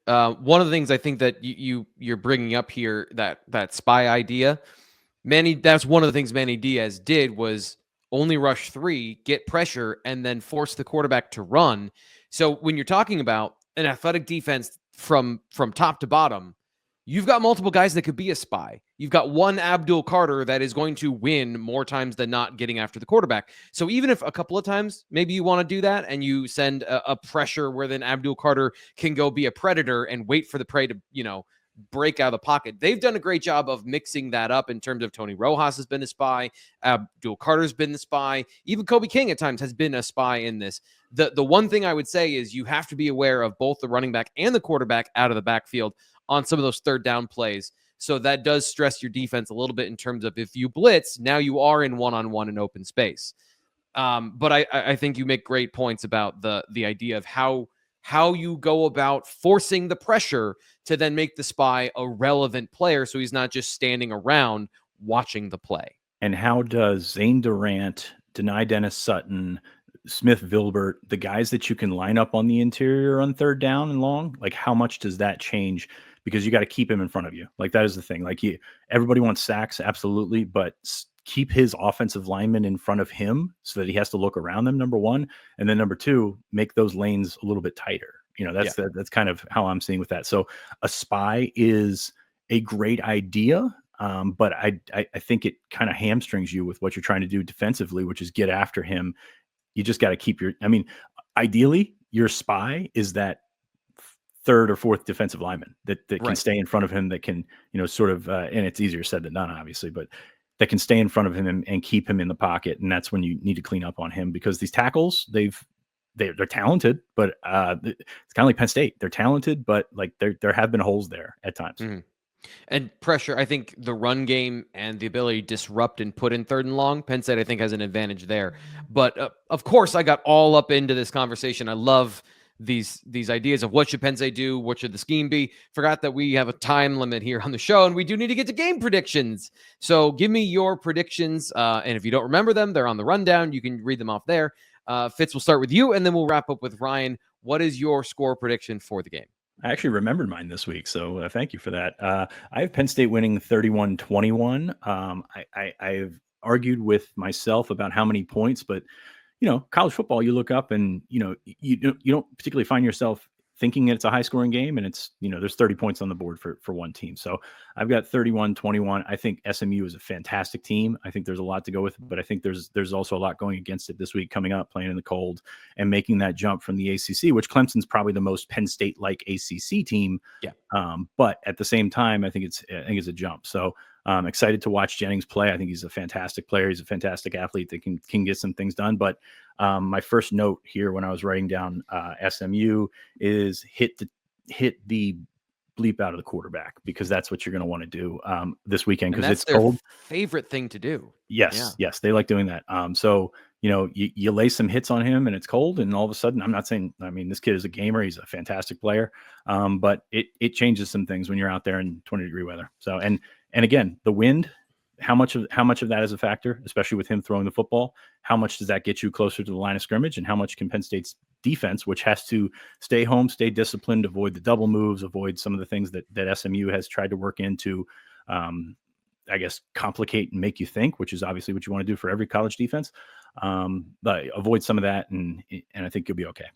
One of the things I think that you're bringing up here, that spy idea, that's one of the things Manny Diaz did, was only rush 3, get pressure, and then force the quarterback to run. So when you're talking about an athletic defense from top to bottom, you've got multiple guys that could be a spy. You've got one Abdul Carter that is going to win more times than not getting after the quarterback. So even if a couple of times maybe you want to do that and you send a pressure where then Abdul Carter can go be a predator and wait for the prey to, break out of the pocket. They've done a great job of mixing that up in terms of Tony Rojas has been a spy. Abdul Carter's been the spy. Even Kobe King at times has been a spy in this. The one thing I would say is you have to be aware of both the running back and the quarterback out of the backfield on some of those third down plays. So that does stress your defense a little bit in terms of if you blitz, now you are in one-on-one in open space. But I think you make great points about the idea of how you go about forcing the pressure to then make the spy a relevant player so he's not just standing around watching the play. And how does Zane Durant, Deni Dennis Sutton, Smith Vilbert, the guys that you can line up on the interior on third down and long, like how much does that change? Because you got to keep him in front of you. Like that is the thing. Like everybody wants sacks, absolutely, but keep his offensive linemen in front of him so that he has to look around them, number one. And then number two, make those lanes a little bit tighter. That's kind of how I'm seeing with that. So a spy is a great idea, but I think it kind of hamstrings you with what you're trying to do defensively, which is get after him. You just got to keep ideally your spy is that third or fourth defensive lineman that can stay in front of him, that can, sort of, and it's easier said than done, obviously, but that can stay in front of him and keep him in the pocket. And that's when you need to clean up on him, because these tackles, they're talented, but it's kind of like Penn State. They're talented, but like there have been holes there at times. Mm-hmm. And pressure, I think the run game and the ability to disrupt and put in third and long, Penn State, I think, has an advantage there. But of course, I got all up into this conversation. I love these ideas of what should Penn State do, what should the scheme be. Forgot that we have a time limit here on the show, and we do need to get to game predictions. So give me your predictions, and if you don't remember them, they're on the rundown. You can read them off there. Fitz, we'll start with you, and then we'll wrap up with Ryan. What is your score prediction for the game? I actually remembered mine this week, so thank you for that. I have Penn State winning 31-21. I've argued with myself about how many points, but college football, you look up and you don't particularly find yourself thinking it's a high scoring game, and it's there's 30 points on the board for one team. So I've got 31-21. I think SMU is a fantastic team. I think there's a lot to go with, but I think there's also a lot going against it this week, coming up, playing in the cold and making that jump from the ACC, which Clemson's probably the most Penn State like ACC team. Yeah. But at the same time, I think it's a jump. So I'm excited to watch Jennings play. I think he's a fantastic player. He's a fantastic athlete that can get some things done. But my first note here when I was writing down SMU is hit the bleep out of the quarterback, because that's what you're going to want to do this weekend, because it's cold. Favorite thing to do. Yes, they like doing that. So you lay some hits on him and it's cold, and all of a sudden, I'm not saying, this kid is a gamer. He's a fantastic player, but it changes some things when you're out there in 20-degree weather. So and again, the wind, how much of that is a factor, especially with him throwing the football? How much does that get you closer to the line of scrimmage? And how much can Penn State's defense, which has to stay home, stay disciplined, avoid the double moves, avoid some of the things that SMU has tried to work into, I guess, complicate and make you think, which is obviously what you want to do for every college defense. But avoid some of that, and I think you'll be okay.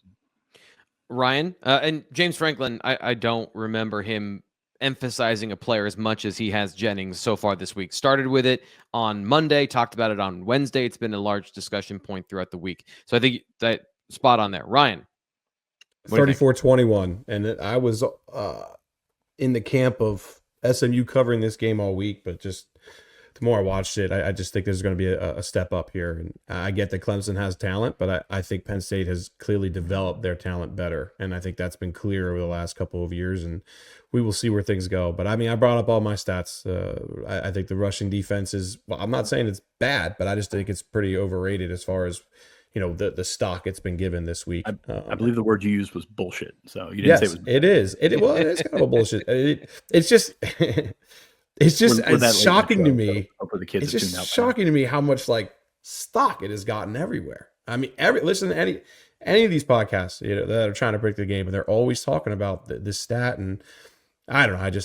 Ryan, and James Franklin, I don't remember him emphasizing a player as much as he has Jennings so far this week. Started with it on Monday, talked about it on Wednesday. It's been a large discussion point throughout the week. So I think that spot on there. Ryan. 34-21. And I was in the camp of SMU covering this game all week, but just the more I watched it, I just think there's going to be a step up here. And I get that Clemson has talent, but I think Penn State has clearly developed their talent better. And I think that's been clear over the last couple of years, and we will see where things go. But I brought up all my stats. I think the rushing defense is, well, I'm not saying it's bad, but I just think it's pretty overrated as far as, the stock it's been given this week. I believe the word you used was bullshit. So you didn't say it was. It is. It is kind of a bullshit. It's just, it's shocking to me. It's just shocking to me how much stock it has gotten everywhere. Listen to any of these podcasts that are trying to predict the game, and they're always talking about this stat. And I don't know.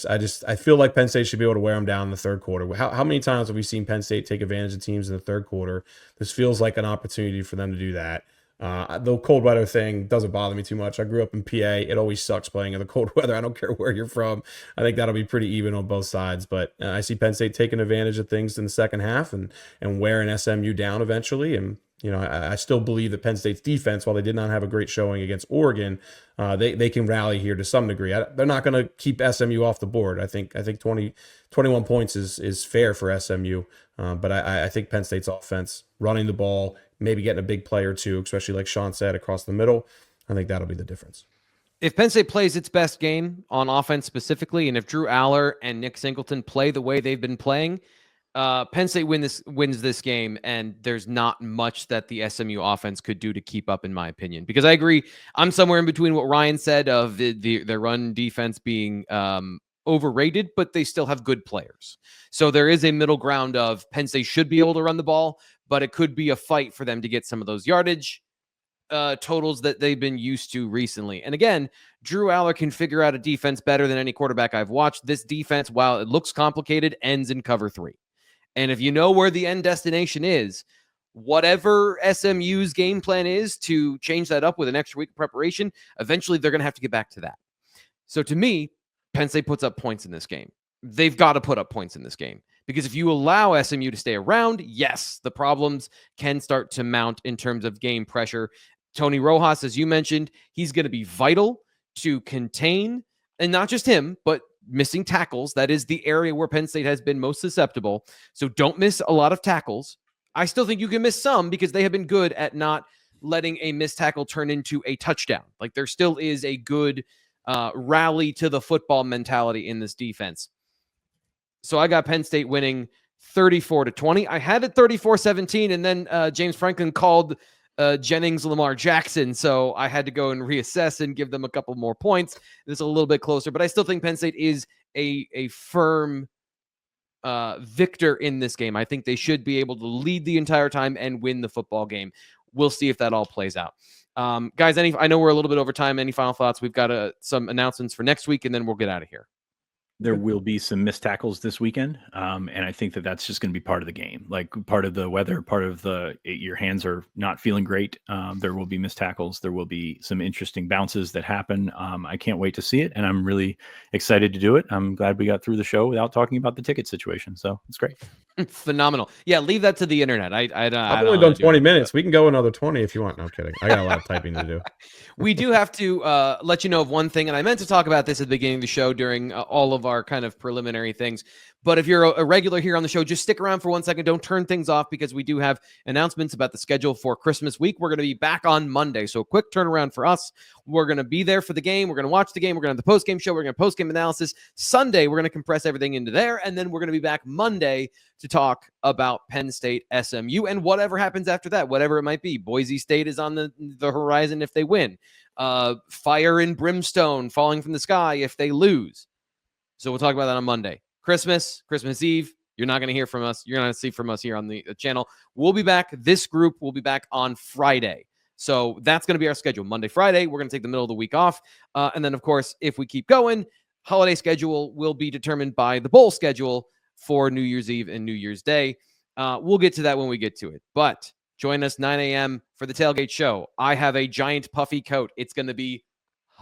I feel like Penn State should be able to wear them down in the third quarter. How many times have we seen Penn State take advantage of teams in the third quarter? This feels like an opportunity for them to do that. The cold weather thing doesn't bother me too much. I grew up in PA. It always sucks playing in the cold weather. I don't care where you're from. I think that'll be pretty even on both sides. But I see Penn State taking advantage of things in the second half and wearing SMU down eventually. And I still believe that Penn State's defense, while they did not have a great showing against Oregon, they can rally here to some degree. They're not going to keep SMU off the board. I think 21 points is fair for SMU. But I think Penn State's offense, running the ball, maybe getting a big play or two, especially like Sean said, across the middle, I think that'll be the difference. If Penn State plays its best game on offense specifically, and if Drew Aller and Nick Singleton play the way they've been playing, Penn State wins this game, and there's not much that the SMU offense could do to keep up, in my opinion. Because I agree, I'm somewhere in between what Ryan said of their run defense being overrated, but they still have good players. So there is a middle ground of Penn State should be able to run the ball, but it could be a fight for them to get some of those yardage totals that they've been used to recently. And again, Drew Aller can figure out a defense better than any quarterback I've watched. This defense, while it looks complicated, ends in cover 3. And if you know where the end destination is, whatever SMU's game plan is to change that up with an extra week of preparation, eventually they're going to have to get back to that. So to me, Penn State puts up points in this game. They've got to put up points in this game. Because if you allow SMU to stay around, yes, the problems can start to mount in terms of game pressure. Tony Rojas, as you mentioned, he's going to be vital to contain, and not just him, but missing tackles. That is the area where Penn State has been most susceptible. So don't miss a lot of tackles. I still think you can miss some because they have been good at not letting a missed tackle turn into a touchdown. Like there still is a good rally to the football mentality in this defense. So I got Penn State winning 34-20. I had it 34-17, and then James Franklin called Jennings Lamar Jackson, so I had to go and reassess and give them a couple more points. This is a little bit closer, but I still think Penn State is a firm victor in this game. I think they should be able to lead the entire time and win the football game. We'll see if that all plays out. Guys, I know we're a little bit over time. Any final thoughts? We've got some announcements for next week, and then we'll get out of here. There will be some missed tackles this weekend, and I think that's just going to be part of the game, like part of the weather, part of your hands are not feeling great. There will be missed tackles. There will be some interesting bounces that happen. I can't wait to see it, and I'm really excited to do it. I'm glad we got through the show without talking about the ticket situation, so it's great. Phenomenal. Yeah, leave that to the internet. I've only done 20 minutes. We can go another 20 if you want. No, I'm kidding. I got a lot of typing to do. We do have to let you know of one thing, and I meant to talk about this at the beginning of the show during all of our kind of preliminary things. But if you're a regular here on the show, just stick around for 1 second. Don't turn things off because we do have announcements about the schedule for Christmas week. We're going to be back on Monday. So a quick turnaround for us. We're going to be there for the game. We're going to watch the game. We're going to have the post-game show. We're going to post-game analysis. Sunday, we're going to compress everything into there. And then we're going to be back Monday to talk about Penn State, SMU, and whatever happens after that, whatever it might be. Boise State is on the horizon if they win. Fire and brimstone falling from the sky if they lose. So we'll talk about that on Monday. Christmas Eve, you're not going to hear from us. You're not going to see from us here on the channel. We'll be back. This group will be back on Friday. So that's going to be our schedule. Monday, Friday, we're going to take the middle of the week off. And then, of course, if we keep going, holiday schedule will be determined by the bowl schedule for New Year's Eve and New Year's Day. We'll get to that when we get to it. But join us 9 a.m. for the tailgate show. I have a giant puffy coat. It's going to be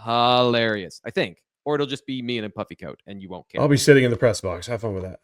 hilarious, I think. Or it'll just be me in a puffy coat, and you won't care. I'll be sitting in the press box. Have fun with that.